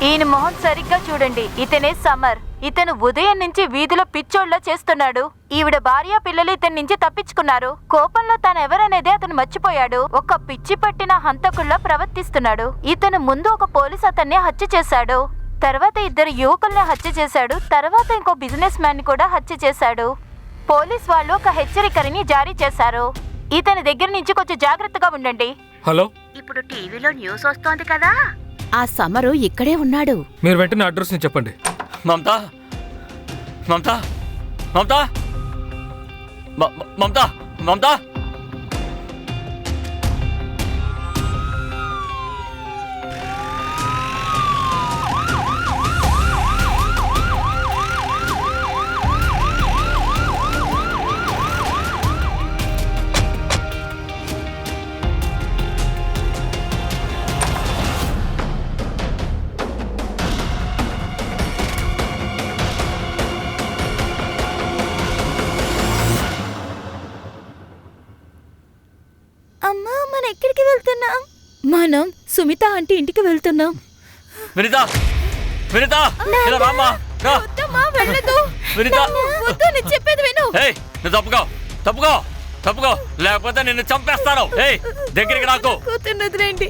ఈయన మొహం సరిగ్గా చూడండి. ఇతనే సమ్మర్. ఇతను ఉదయం నుంచి వీధిలో పిచ్చోళ్ళ చేస్తున్నాడు. ఈవిడ భార్య పిల్లలు ఇతని నుంచి తప్పించుకున్నారు. కోపంలో తనెవరనేది అతను మర్చిపోయాడు. ఒక పిచ్చి పట్టిన హంతకుల్లా ప్రవర్తిస్తున్నాడు. ఇతను ముందు ఒక పోలీస్ అతన్ని హత్య చేశాడు. తర్వాత 2 యువకుల్ని హత్య చేశాడు. తర్వాత ఇంకో బిజినెస్ మ్యాన్ ని కూడా హత్య చేశాడు. పోలీస్ వాళ్ళు ఒక హెచ్చరికని జారీ చేశారు. ఇతని దగ్గర నుంచి కొంచెం జాగ్రత్తగా ఉండండి. హలో, ఇప్పుడు టీవీలో న్యూస్ వస్తోంది కదా, ఆ సమరు ఇక్కడే ఉన్నాడు. మీరు వెంటనే అడ్రస్ని చెప్పండి. మమతా మమతా మమతా మమతా మమతా అమ్మా, మనం ఎక్కడికి వెళ్తున్నాం? మనం సుమిత ఆంటీ ఇంటికి వెళ్తున్నాం. వినిత వినిత ఇలా రామ్మా, రా. వద్దమ్మా, వెళ్ళదు. వినిత వద్దు, నేను చెప్పేది విను. ఏయ్, నువ్వు తప్పుకో తప్పుకో తప్పుకో, లేకపోతే నిన్ను చంపేస్తాను. ఏయ్, దగ్గరికి రాకు. కూతుర్ని వదిలేండి.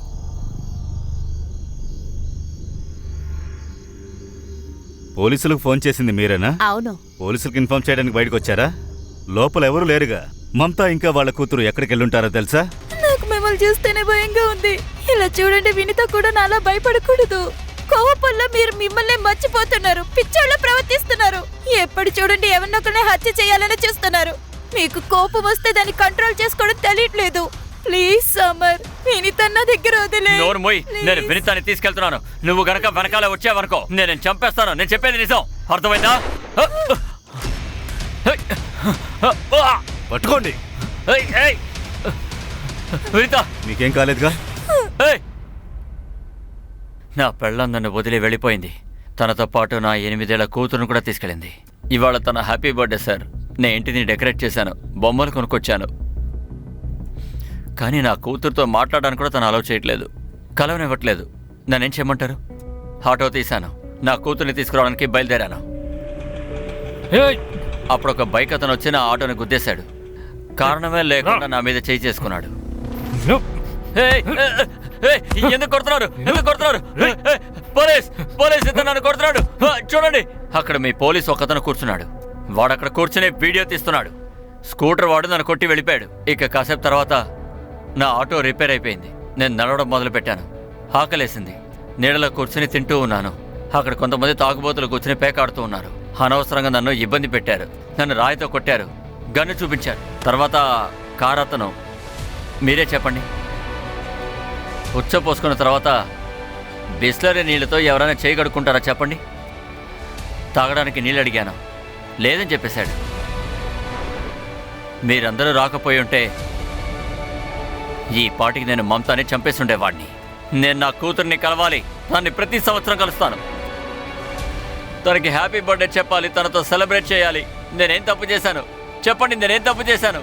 పోలీసులకు ఫోన్ చేసింది మీరేనా? అవును. పోలీసులకు ఇన్ఫార్మ్ చేయడానికి బయటకు వచ్చారా? లోపల ఎవరూ లేరుగా. మమతా ఇంకా వాళ్ళ కూతురు ఎక్కడికి వెళ్ళుంటారో తెలుసా? నాకు మిమ్మల్ని చూస్తేనే భయంగా ఉంది. ఇలా చూడండి, వినిత కూడా నాలా భయపడకూడదు. కోపంలో మీరు మిమ్మల్ని మర్చిపోతున్నారు, పిచ్చోళ్ళ ప్రవర్తిస్తున్నారు. ఎప్పుడు చూడండి ఎవరినొకరిని హత్య చేయాలని చూస్తున్నారు. మీకు కోపం వస్తే దాన్ని కంట్రోల్ చేసుకోవడం తెలియట్లేదు. ప్లీజ్ సమర్, వినిత నా దగ్గర వదిలే. నోరు మొయ్, నేను వినితాన్ని తీసుకెళ్తున్నాను. నువ్వు గనక వెనకాల వచ్చావనుకో నేను చంపేస్తాను. నేను చెప్పేది నిజం, అర్థమైందా? పట్టుకోండి. వినిత, మీకేం కాలేదుగా? నా పెళ్ళం నన్ను వదిలి వెళ్ళిపోయింది. తనతో పాటు నా 8 ఏళ్ల కూతురును కూడా తీసుకెళ్ళింది. ఇవాళ తన హ్యాపీ బర్త్డే సార్. నేను ఇంటిని డెకరేట్ చేశాను, బొమ్మలు కొనుక్కొచ్చాను. కానీ నా కూతురుతో మాట్లాడడానికి కూడా తను అలౌ చేయట్లేదు, కలవనివ్వట్లేదు. నన్నేం చేయమంటారు? ఆటో తీశాను, నా కూతుర్ని తీసుకురావడానికి బయలుదేరాను. అప్పుడు ఒక బైక్ అతను వచ్చి నా ఆటోని గుద్దేశాడు. కారణమే లేకుండా నా మీద చేయి చేసుకున్నాడు. ఎందుకు కొడుతున్నారు? ఎందుకు కొడుతున్నారు? పోలీస్ పోలీస్ ఇతను నన్ను కొడుతున్నాడు. చూడండి, అక్కడ మీ పోలీస్ ఒకతను కూర్చున్నాడు. వాడు అక్కడ కూర్చుని వీడియో తీస్తున్నాడు. స్కూటర్ వాడు నన్ను కొట్టి వెళ్ళిపోయాడు. ఇక కాసేపు తర్వాత నా ఆటో రిపేర్ అయిపోయింది. నేను నడవడం మొదలుపెట్టాను. ఆకలేసింది. నీడలో కూర్చుని తింటూ ఉన్నాను. అక్కడ కొంతమంది తాగుబోతులు కూర్చుని పేకాడుతూ ఉన్నారు. అనవసరంగా నన్ను ఇబ్బంది పెట్టారు. నన్ను రాయితో కొట్టారు, గన్ను చూపించారు. తర్వాత కారు అతను, మీరే చెప్పండి, ఉచ్చపోసుకున్న తర్వాత బిస్లరీ నీళ్ళతో ఎవరైనా చేయి కడుక్కుంటారా చెప్పండి? తాగడానికి నీళ్ళు అడిగాను, లేదని చెప్పేశాడు. మీరందరూ రాకపోయి ఉంటే ఈ పాటికి నేను మమతాని చంపేసి ఉండేవాడిని. నేను నా కూతుర్ని కలవాలి. దాన్ని ప్రతి సంవత్సరం కలుస్తాను. తనకి హ్యాపీ బర్త్డే చెప్పాలి, తనతో సెలబ్రేట్ చేయాలి. నేనేం తప్పు చేశాను చెప్పండి? నేనేం తప్పు చేశాను?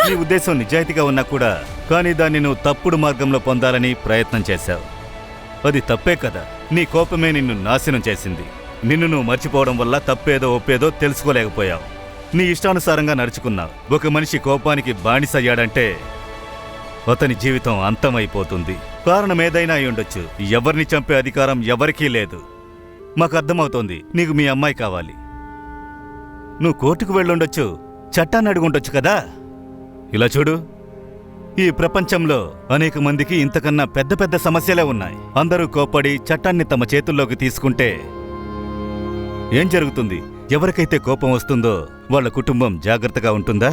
నీ ఉద్దేశం నిజాయితీగా ఉన్నా కూడా, కానీ దాన్ని నువ్వు తప్పుడు మార్గంలో పొందాలని ప్రయత్నం చేశావు. అది తప్పే కదా. నీ కోపమే నిన్ను నాశనం చేసింది. నిన్ను నువ్వు మర్చిపోవడం వల్ల తప్పేదో ఒప్పేదో తెలుసుకోలేకపోయావు. నీ ఇష్టానుసారంగా నడుచుకున్నావు. ఒక మనిషి కోపానికి బానిసయ్యాడంటే అతని జీవితం అంతమైపోతుంది. కారణం ఏదైనా అయి ఉండొచ్చు. ఎవరిని చంపే అధికారం ఎవరికీ లేదు. మాకు అర్థమవుతోంది, నీకు మీ అమ్మాయి కావాలి. నువ్వు కోర్టుకు వెళ్ళుండొచ్చు, చట్టాన్ని అడుగుండొచ్చు కదా. ఇలా చూడు, ఈ ప్రపంచంలో అనేక మందికి ఇంతకన్నా పెద్ద పెద్ద సమస్యలే ఉన్నాయి. అందరూ కోప్పడి చట్టాన్ని తమ చేతుల్లోకి తీసుకుంటే ఏం జరుగుతుంది? ఎవరికైతే కోపం వస్తుందో వాళ్ళ కుటుంబం జాగ్రత్తగా ఉంటుందా?